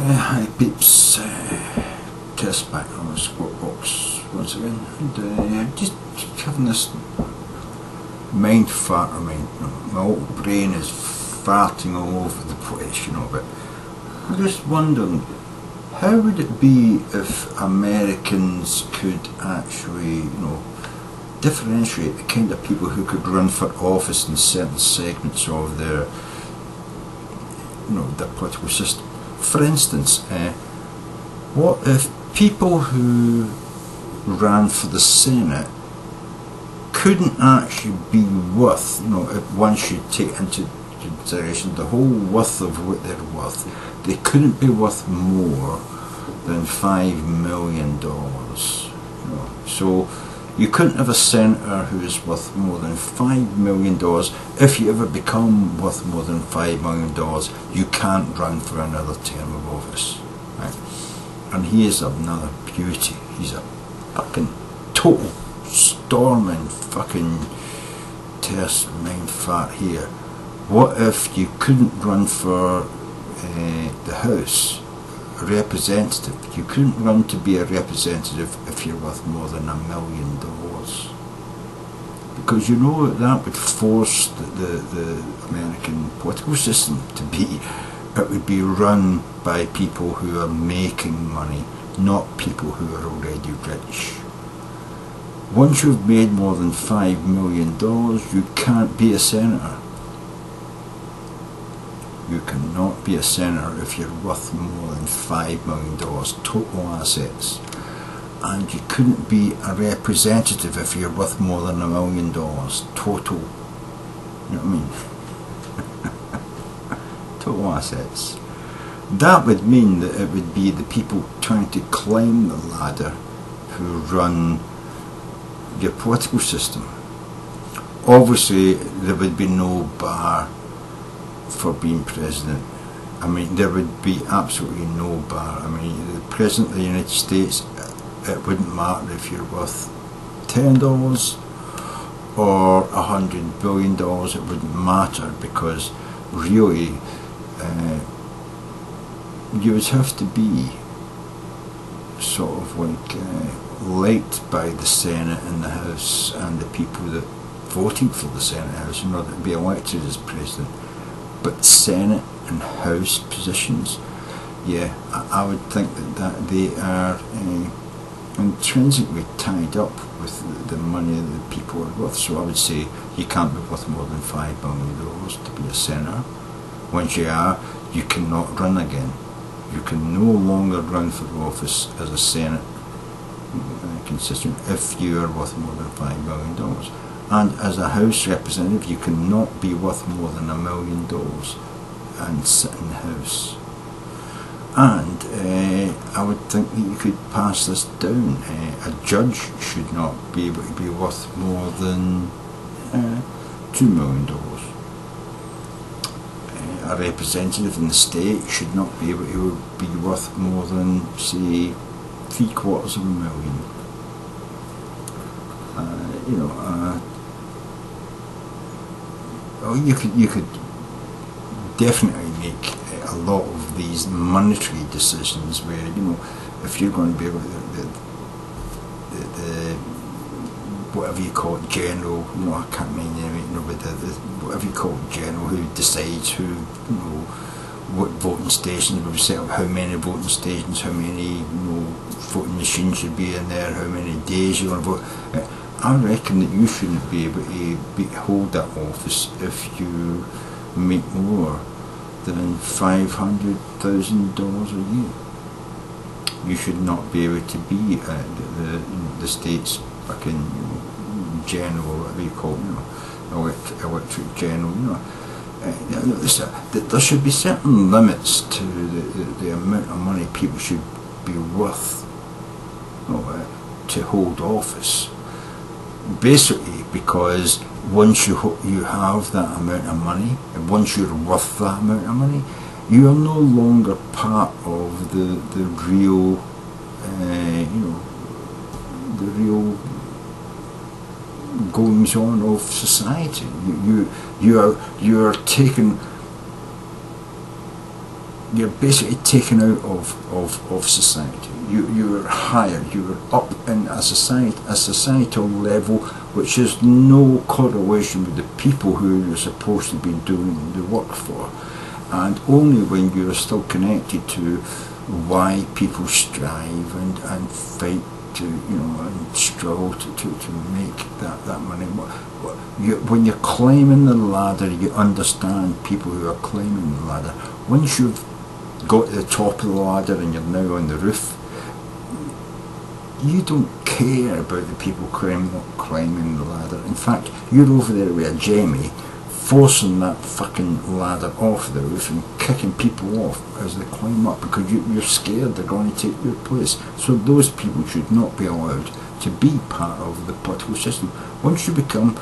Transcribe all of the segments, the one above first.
Hi peeps, Tersse back on the squat box once again, and just having this mind fart. My old brain is farting all over the place, but I'm just wondering, how would it be if Americans could actually, differentiate the kind of people who could run for office in certain segments of their political system? For instance, what if people who ran for the Senate couldn't actually be worth, if one should take into consideration the whole worth of what they're worth, they couldn't be worth more than $5 million. So you couldn't have a senator who is worth more than $5 million. If you ever become worth more than $5 million, you can't run for another term of office. Right? And he is another beauty. He's a fucking total storming fucking Tersse mind fart here. What if you couldn't run for the House? A representative. You couldn't run to be a representative if you're worth more than $1 million, because that would force the American political system to be, it would be run by people who are making money, not people who are already rich. Once you've made more than $5 million, you can't be a senator. You cannot be a senator if you're worth more than $5 million total assets, and you couldn't be a representative if you're worth more than $1 million total. You know what I mean? Total assets. That would mean that it would be the people trying to climb the ladder who run your political system. Obviously, there would be no bar for being president. There would be absolutely no bar. The President of the United States, it wouldn't matter if you're worth $10 or $100 billion, it wouldn't matter, because really you would have to be sort of liked by the Senate and the House and the people that voted for the Senate and House in order to be elected as president. But Senate and House positions, yeah, I would think that they are intrinsically tied up with the money that the people are worth. So I would say you can't be worth more than $5 million to be a senator. Once you are, you cannot run again. You can no longer run for office as a Senate constituent if you are worth more than $5 million. And as a House representative, you cannot be worth more than $1 million and sit in the House. And I would think that you could pass this down. A judge should not be able to be worth more than $2 million. A representative in the state should not be able to be worth more than, say, $750,000. You could definitely make a lot of these monetary decisions where, if you're going to be able to, the whatever you call it, general, I can't remember, but whatever you call it, general, who decides what voting stations will be set up, how many voting stations, how many voting machines should be in there, how many days you want to vote. I reckon that you shouldn't be able to hold that office if you make more than $500,000 a year. You should not be able to be the state's fucking general, whatever you call it, electric general. There should be certain limits to the amount of money people should be worth to hold office. Basically, because once you have that amount of money, and once you're worth that amount of money, you are no longer part of the real, the real goings on of society. You are taken you're basically taken out of society. You are higher, you are up in a societal level which has no correlation with the people who you're supposed to be doing the work for. And only when you're still connected to why people strive and fight to, and struggle to make that money. When you're climbing the ladder, you understand people who are climbing the ladder. Once you've got to the top of the ladder and you're now on the roof, you don't care about the people climbing the ladder. In fact, you're over there with a Jamie, forcing that fucking ladder off the roof and kicking people off as they climb up because you're scared they're going to take your place. So those people should not be allowed to be part of the political system. Once you become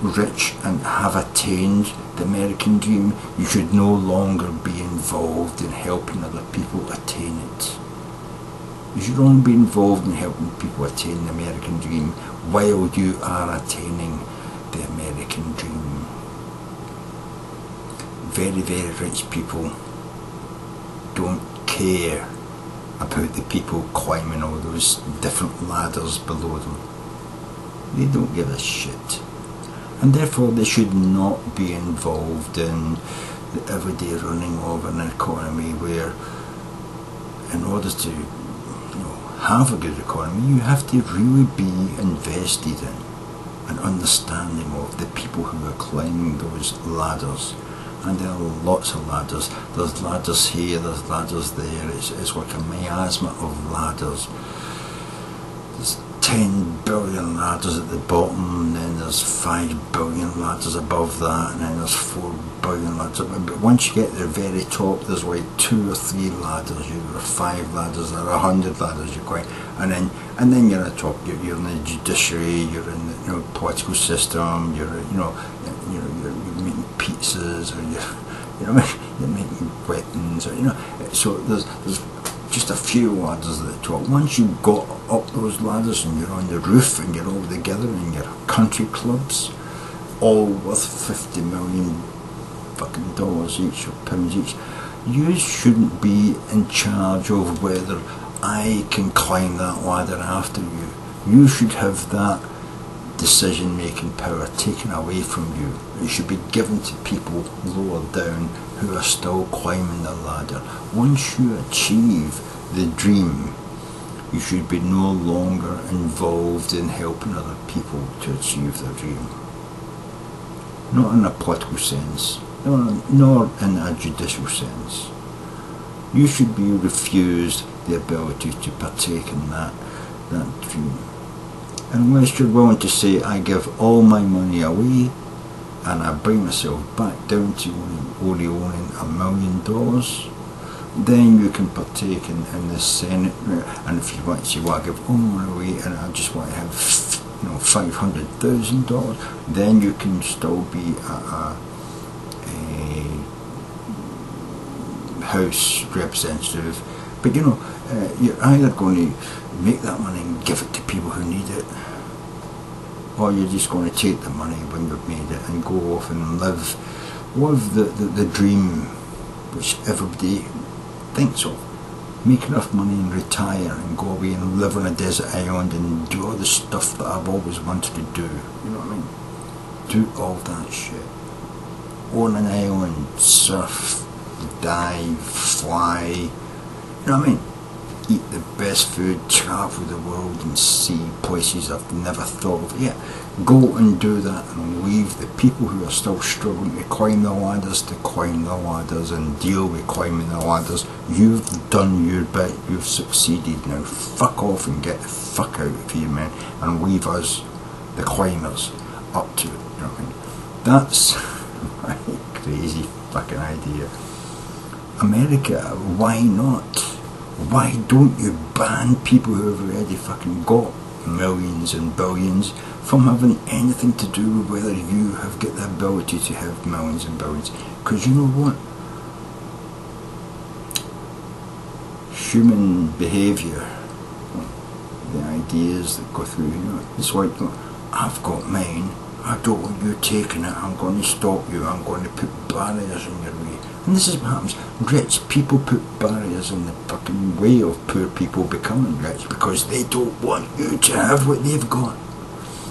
rich and have attained the American dream, you should no longer be involved in helping other people attain it. You should only be involved in helping people attain the American dream while you are attaining the American dream. Very, very rich people don't care about the people climbing all those different ladders below them. They don't give a shit. And therefore they should not be involved in the everyday running of an economy where, in order to have a good economy, you have to really be invested in an understanding of the people who are climbing those ladders. And there are lots of ladders. There's ladders here, there's ladders there. It's like a miasma of ladders. There's 10 billion ladders at the bottom, and then there's 5 billion ladders above that, and then there's 4 billion ladders above. But once you get to the very top, there's like 2 or 3 ladders. You've got 5 ladders, or 100 ladders. You're going, and then you're at the top. You're in the judiciary. You're in the political system. You're making pizzas, or you're making weapons, or so there's just a few ladders at the top. Once you've got up those ladders and you're on the roof and you're all together in your country clubs, all worth 50 million fucking dollars each or pounds each, you shouldn't be in charge of whether I can climb that ladder after you. You should have that decision-making power taken away from you. It should be given to people lower down who are still climbing the ladder. Once you achieve the dream, you should be no longer involved in helping other people to achieve their dream. Not in a political sense, nor in a judicial sense. You should be refused the ability to partake in that dream. Unless you're willing to say, I give all my money away and I bring myself back down to only owning $1 million, then you can partake in the Senate. And if you want to say, well, I give all my money away and I just want to have $500,000, then you can still be a House representative. But you're either going to make that money and give it to people who need it, or you're just going to take the money when you've made it and go off and live the dream which everybody thinks of. Make enough money and retire and go away and live on a desert island and do all the stuff that I've always wanted to do. You know what I mean? Do all that shit. Own an island, surf, dive, fly. You know what I mean? Eat the best food, travel the world and see places I've never thought of. Yeah, go and do that and leave the people who are still struggling to climb the ladders to climb the ladders and deal with climbing the ladders. You've done your bit, you've succeeded. Now fuck off and get the fuck out of here, man, and leave us, the climbers, up to it. You know what I mean? That's my crazy fucking idea. America, why not? Why don't you ban people who have already fucking got millions and billions from having anything to do with whether you have got the ability to have millions and billions? Because you know what? Human behaviour, the ideas that go through, it's like, I've got mine, I don't want you taking it, I'm going to stop you, I'm going to put barriers in your way, And this is what happens. Rich people put barriers in the fucking way of poor people becoming rich because they don't want you to have what they've got.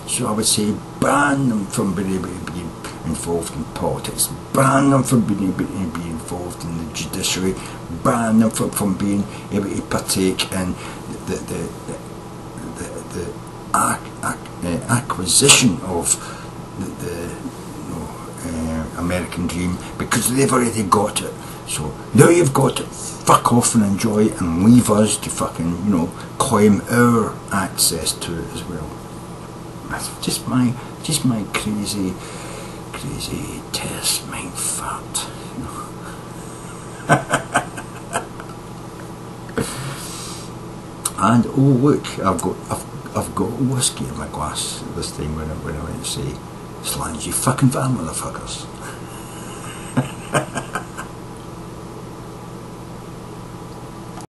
So I would say ban them from being able to be involved in politics, ban them from being able to be involved in the judiciary, ban them from being able to partake in the acquisition of the American dream, because they've already got it. So now you've got it, fuck off and enjoy it, and leave us to fucking, claim our access to it as well. That's just my crazy Tersse mind fart. And oh look, I've got whiskey in my glass this time when I went to say, slans, you fucking van motherfuckers.